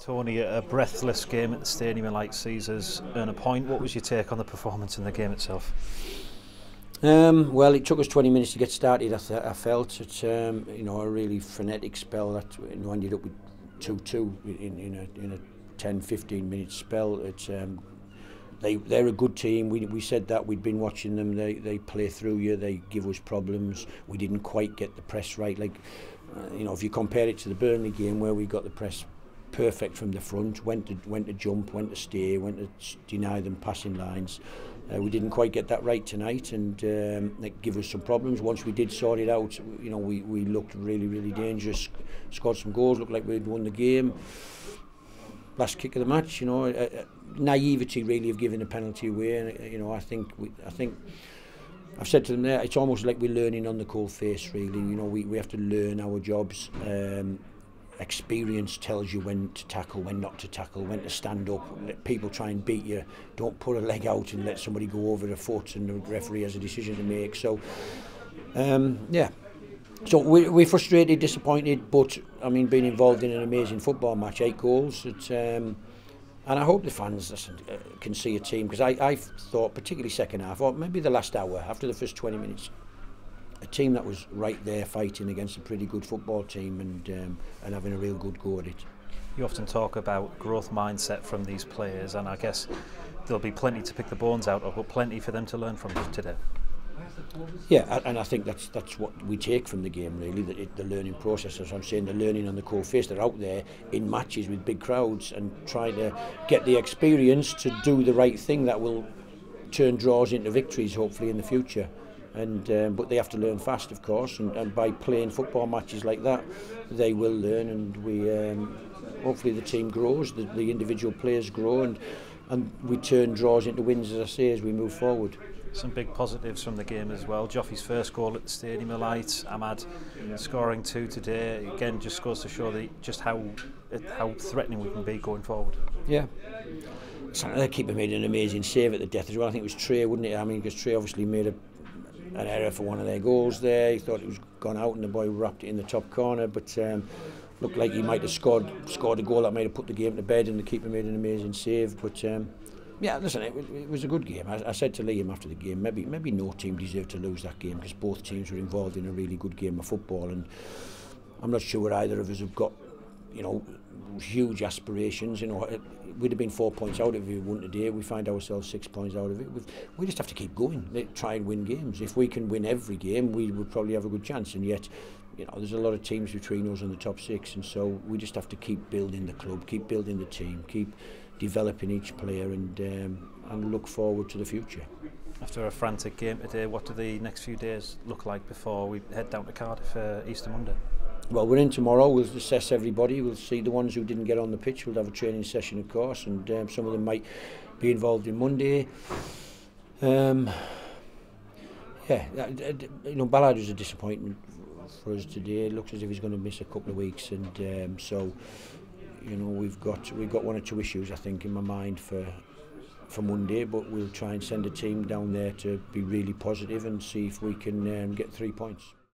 Tony, a breathless game at the stadium in like Caesars earn a point. What was your take on the performance in the game itself? Well, it took us 20 minutes to get started. I felt it's a really frenetic spell that ended up with 2-2 in a 10-15 minute spell. It's they're a good team. We said that. We'd been watching them. They play through you. They give us problems. We didn't quite get the press right. If you compare it to the Burnley game where we got the press perfect from the front, went to jump, went to stay, went to deny them passing lines. We didn't quite get that right tonight, and that gave us some problems. Once we did sort it out, we looked really dangerous. Scored some goals, looked like we'd won the game. Last kick of the match, naivety really of giving a penalty away, and I think I've said to them there, it's almost like we're learning on the cold face. Really, we have to learn our jobs. Experience tells you when to tackle, when not to tackle, when to stand up. Let people try and beat you. Don't put a leg out and let somebody go over a foot, and the referee has a decision to make. So, yeah. So we're frustrated, disappointed, but I mean, being involved in an amazing football match, 8 goals. And I hope the fans can see a team, because I thought, particularly second half, or maybe the last hour after the first 20 minutes. A team that was right there fighting against a pretty good football team and having a real good go at it. You often talk about growth mindset from these players, and I guess there'll be plenty to pick the bones out of, but plenty for them to learn from today. Yeah, and I think that's what we take from the game, really, the learning process. As I'm saying, the learning on the cold face. They're out there in matches with big crowds and trying to get the experience to do the right thing that will turn draws into victories, hopefully, in the future. But they have to learn fast, of course, and by playing football matches like that, they will learn, and we hopefully the team grows, the individual players grow, and we turn draws into wins, as I say, as we move forward. Some big positives from the game as well. Joffy's first goal at the Stadium of Light, Ahmad scoring 2 today. Again, just goes to show just how threatening we can be going forward. Yeah. The keeper made an amazing save at the death as well. I think it was Trey, wouldn't it? I mean, because Trey obviously made an error for one of their goals there. He thought it was gone out and the boy wrapped it in the top corner, but looked like he might have scored a goal that might have put the game to bed, and the keeper made an amazing save. But yeah, listen, it was a good game. I said to Liam after the game, maybe no team deserved to lose that game, because both teams were involved in a really good game of football, and I'm not sure either of us have got huge aspirations. We'd have been 4 points out if we won today. We find ourselves 6 points out of it. We just have to keep going, try and win games. If we can win every game, we would probably have a good chance. And yet, there's a lot of teams between us and the top 6, and so we just have to keep building the club, keep building the team, keep developing each player, and look forward to the future. After a frantic game today, what do the next few days look like before we head down to Cardiff Easter Monday? Well, we're in tomorrow. We'll assess everybody. We'll see the ones who didn't get on the pitch. We'll have a training session, of course, and some of them might be involved in Monday. Ballard was a disappointment for us today. It looks as if he's going to miss a couple of weeks, and so we've got 1 or 2 issues, I think, in my mind for Monday. But we'll try and send a team down there to be really positive and see if we can get 3 points.